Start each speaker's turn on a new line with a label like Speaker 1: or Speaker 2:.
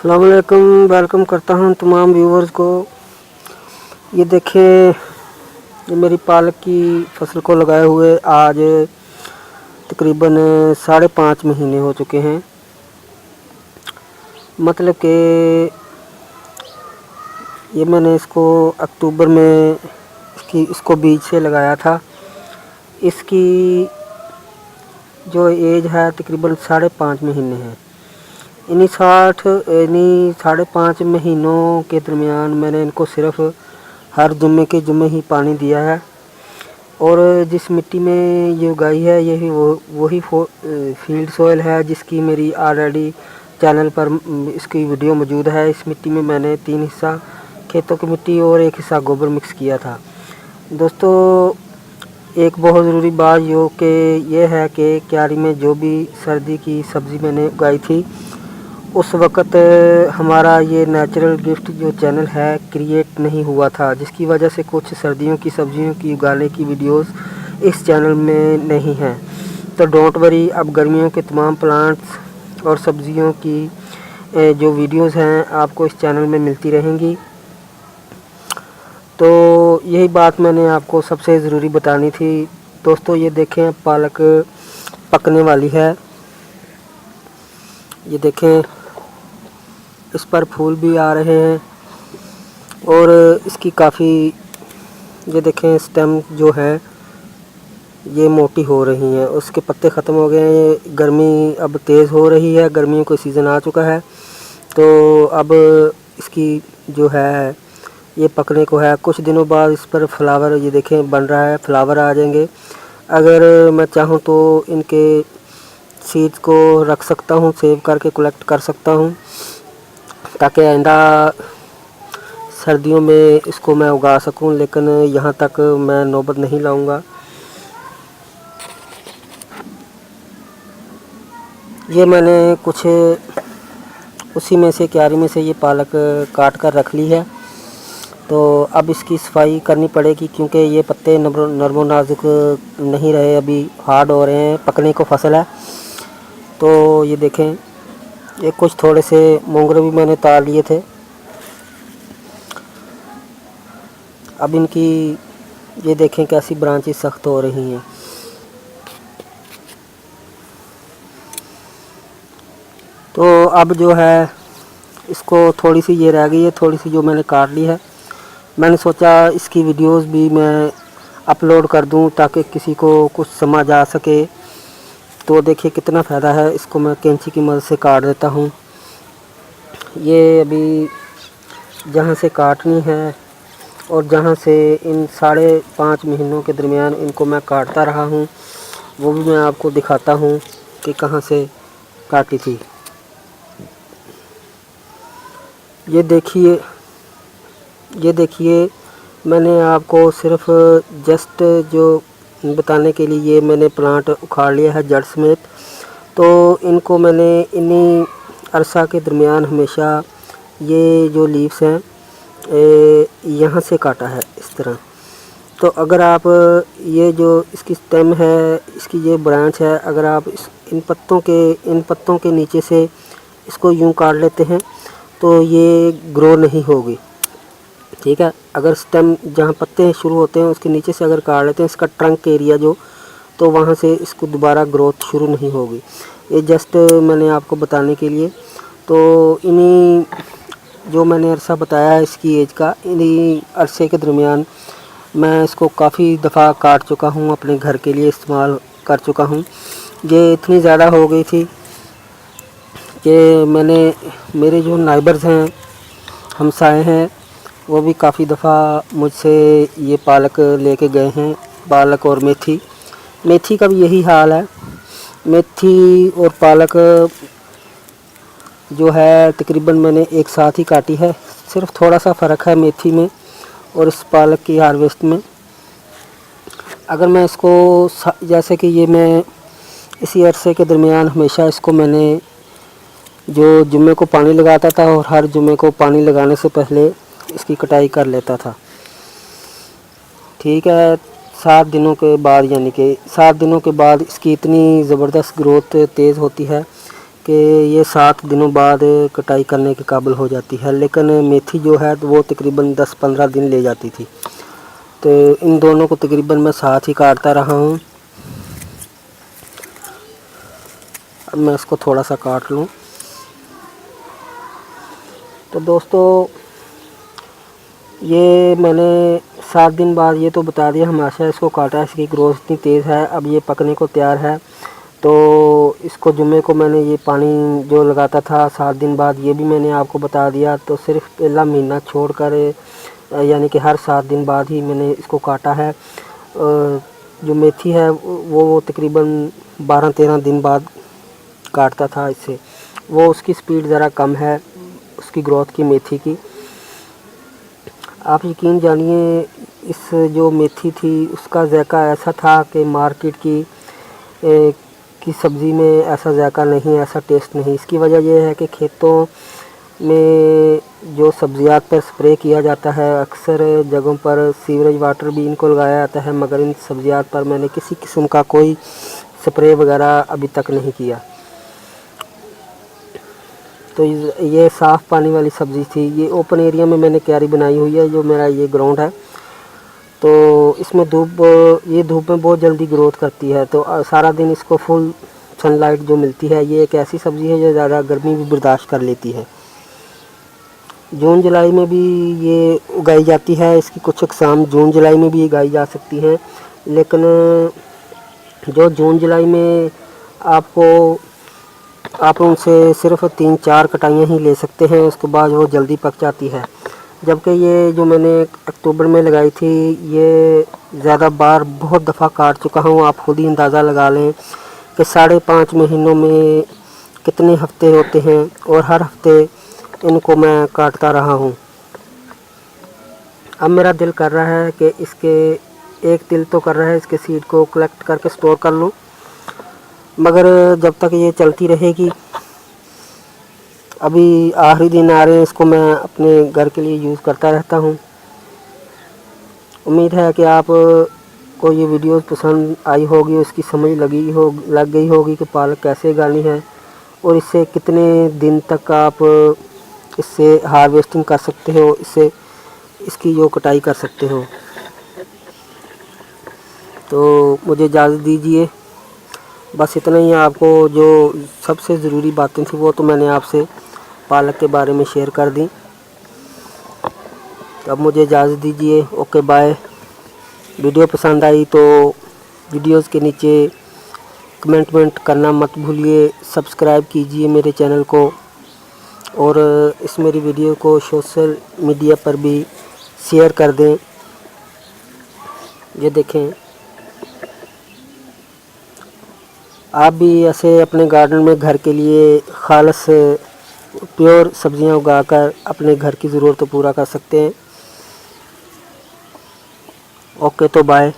Speaker 1: अस्सलाम वालेकुम। वेलकम करता हूं तमाम व्यूवर्स को। ये देखें, ये मेरी पालक की फसल को लगाए हुए आज तकरीबन 5.5 महीने हो चुके हैं। मतलब कि ये मैंने इसको अक्टूबर में इसको बीज से लगाया था। इसकी जो एज है तकरीबन 5.5 महीने है। इन्हीं 5.5 महीनों के दरमियान मैंने इनको सिर्फ हर जुम्मे के जुम्मे ही पानी दिया है। और जिस मिट्टी में ये उगाई है यही वही फील्ड सॉइल है जिसकी मेरी ऑलरेडी चैनल पर इसकी वीडियो मौजूद है। इस मिट्टी में मैंने 3 हिस्सा खेतों की मिट्टी और 1 हिस्सा गोबर मिक्स किया था। दोस्तों, एक बहुत ज़रूरी बात ये है कि क्यारी में जो भी सर्दी की सब्ज़ी मैंने उगाई थी उस वक़्त हमारा ये नेचुरल गिफ्ट जो चैनल है क्रिएट नहीं हुआ था, जिसकी वजह से कुछ सर्दियों की सब्जियों की उगाने की वीडियोस इस चैनल में नहीं हैं। तो डोंट वरी, अब गर्मियों के तमाम प्लांट्स और सब्जियों की जो वीडियोस हैं आपको इस चैनल में मिलती रहेंगी। तो यही बात मैंने आपको सबसे ज़रूरी बतानी थी। दोस्तों, ये देखें, पालक पकने वाली है। ये देखें, इस पर फूल भी आ रहे हैं और इसकी काफ़ी, ये देखें, स्टेम जो है ये मोटी हो रही हैं। उसके पत्ते ख़त्म हो गए हैं। गर्मी अब तेज़ हो रही है, गर्मियों का सीज़न आ चुका है। तो अब इसकी जो है ये पकने को है। कुछ दिनों बाद इस पर फ्लावर, ये देखें, बन रहा है, फ्लावर आ जाएंगे। अगर मैं चाहूँ तो इनके सीड्स को रख सकता हूँ, सेव करके कलेक्ट कर सकता हूँ, ताकि आइंदा सर्दियों में इसको मैं उगा सकूं। लेकिन यहाँ तक मैं नौबत नहीं लाऊंगा। ये मैंने कुछ उसी में से क्यारी में से ये पालक काट कर रख ली है। तो अब इसकी सफाई करनी पड़ेगी क्योंकि ये पत्ते नरमो नाजुक नहीं रहे, अभी हार्ड हो रहे हैं, पकने को फसल है। तो ये देखें, ये कुछ थोड़े से मोंगरे भी मैंने तार लिए थे। अब इनकी ये देखें कैसी ब्रांचेस सख्त हो रही हैं। तो अब जो है इसको थोड़ी सी ये रह गई है, थोड़ी सी जो मैंने काट ली है। मैंने सोचा इसकी वीडियोस भी मैं अपलोड कर दूं ताकि किसी को कुछ समझ आ सके। तो देखिए कितना फ़ायदा है। इसको मैं कैंची की मदद से काट देता हूं। ये अभी जहां से काटनी है और जहां से इन 5.5 महीनों के दरमियान इनको मैं काटता रहा हूं, वो भी मैं आपको दिखाता हूं कि कहां से काटी थी। ये देखिए, मैंने आपको सिर्फ जस्ट जो बताने के लिए ये मैंने प्लांट उखाड़ लिया है जड़ समेत। तो इनको मैंने इन्हीं अरसा के दरमियान हमेशा ये जो लीव्स हैं यहाँ से काटा है इस तरह। तो अगर आप ये जो इसकी स्टेम है, इसकी ये ब्रांच है, अगर आप इन पत्तों के नीचे से इसको यूं काट लेते हैं तो ये ग्रो नहीं होगी, ठीक है। अगर स्टेम जहाँ पत्ते शुरू होते हैं उसके नीचे से अगर काट लेते हैं इसका ट्रंक एरिया जो, तो वहाँ से इसको दोबारा ग्रोथ शुरू नहीं होगी। ये जस्ट मैंने आपको बताने के लिए। तो इन्हीं जो मैंने अरसा बताया है इसकी एज का, इन्हीं अरसे के दरमियान मैं इसको काफ़ी दफ़ा काट चुका हूँ, अपने घर के लिए इस्तेमाल कर चुका हूँ। ये इतनी ज़्यादा हो गई थी कि मेरे जो नाइबर्स हैं, हमसाए हैं, वो भी काफ़ी दफ़ा मुझसे ये पालक लेके गए हैं। पालक और मेथी का भी यही हाल है। मेथी और पालक जो है तकरीबन मैंने एक साथ ही काटी है। सिर्फ थोड़ा सा फ़र्क है मेथी में और इस पालक की हार्वेस्ट में। अगर मैं इसको जैसे कि ये मैं इसी अरसे के दरमियान हमेशा इसको मैंने जो जुम्मे को पानी लगाता था और हर जुम्मे को पानी लगाने से पहले इसकी कटाई कर लेता था, ठीक है। 7 दिनों के बाद, यानी कि 7 दिनों के बाद इसकी इतनी ज़बरदस्त ग्रोथ तेज़ होती है कि ये 7 दिनों बाद कटाई करने के काबिल हो जाती है, लेकिन मेथी जो है वो तकरीबन 10-15 दिन ले जाती थी। तो इन दोनों को तकरीबन मैं साथ ही काटता रहा हूँ। अब मैं इसको थोड़ा सा काट लूँ। तो दोस्तों ये मैंने 7 दिन बाद ये तो बता दिया, हमेशा इसको काटा, इसकी ग्रोथ इतनी तेज़ है। अब ये पकने को तैयार है। तो इसको जुमे को मैंने ये पानी जो लगाता था 7 दिन बाद, ये भी मैंने आपको बता दिया। तो सिर्फ पहला महीना छोड़कर यानी कि हर 7 दिन बाद ही मैंने इसको काटा है। जो मेथी है वो तकरीबन 12-13 दिन बाद काटता था इससे। वो उसकी स्पीड ज़रा कम है उसकी ग्रोथ की, मेथी की। आप यकीन जानिए इस जो मेथी थी उसका ज़ायका ऐसा था कि मार्केट की सब्ज़ी में ऐसा ज़ायका नहीं, ऐसा टेस्ट नहीं। इसकी वजह यह है कि खेतों में जो सब्ज़ियात पर स्प्रे किया जाता है, अक्सर जगहों पर सीवरेज वाटर भी इनको लगाया जाता है, मगर इन सब्ज़ियात पर मैंने किसी किस्म का कोई स्प्रे वगैरह अभी तक नहीं किया। तो ये साफ़ पानी वाली सब्ज़ी थी। ये ओपन एरिया में मैंने क्यारी बनाई हुई है, जो मेरा ये ग्राउंड है। तो इसमें ये धूप में बहुत जल्दी ग्रोथ करती है। तो सारा दिन इसको फुल सनलाइट जो मिलती है। ये एक ऐसी सब्ज़ी है जो ज़्यादा गर्मी भी बर्दाश्त कर लेती है। जून जुलाई में भी ये उगाई जाती है। इसकी कुछ अक़साम जून जुलाई में भी उगाई जा सकती हैं, लेकिन जो जून जुलाई में आप उनसे सिर्फ 3-4 कटाइयाँ ही ले सकते हैं, उसके बाद वो जल्दी पक जाती है। जबकि ये जो मैंने अक्टूबर में लगाई थी, ये ज़्यादा बार बहुत दफ़ा काट चुका हूँ। आप खुद ही अंदाज़ा लगा लें कि 5.5 महीनों में कितने हफ्ते होते हैं, और हर हफ्ते इनको मैं काटता रहा हूँ। अब मेरा दिल कर रहा है कि दिल तो कर रहा है इसके सीड को कलेक्ट करके स्टोर कर लूँ, मगर जब तक ये चलती रहेगी, अभी आखिरी दिन आ रहे हैं, इसको मैं अपने घर के लिए यूज़ करता रहता हूँ। उम्मीद है कि आप को ये वीडियो पसंद आई होगी, उसकी समझ लग गई होगी कि पालक कैसे उगानी है, और इससे कितने दिन तक आप इससे हार्वेस्टिंग कर सकते हो, इसकी जो कटाई कर सकते हो। तो मुझे इजाज़त दीजिए। बस इतना ही। आपको जो सबसे ज़रूरी बातें थी वो तो मैंने आपसे पालक के बारे में शेयर कर दी। तो अब मुझे इजाज़त दीजिए। Okay bye. वीडियो पसंद आई तो वीडियोस के नीचे कमेंट करना मत भूलिए। सब्सक्राइब कीजिए मेरे चैनल को, और इस मेरी वीडियो को सोशल मीडिया पर भी शेयर कर दें। ये देखें, आप भी ऐसे अपने गार्डन में घर के लिए खालिस प्योर सब्जियां उगाकर अपने घर की ज़रूरत पूरा कर सकते हैं। ओके, तो बाय।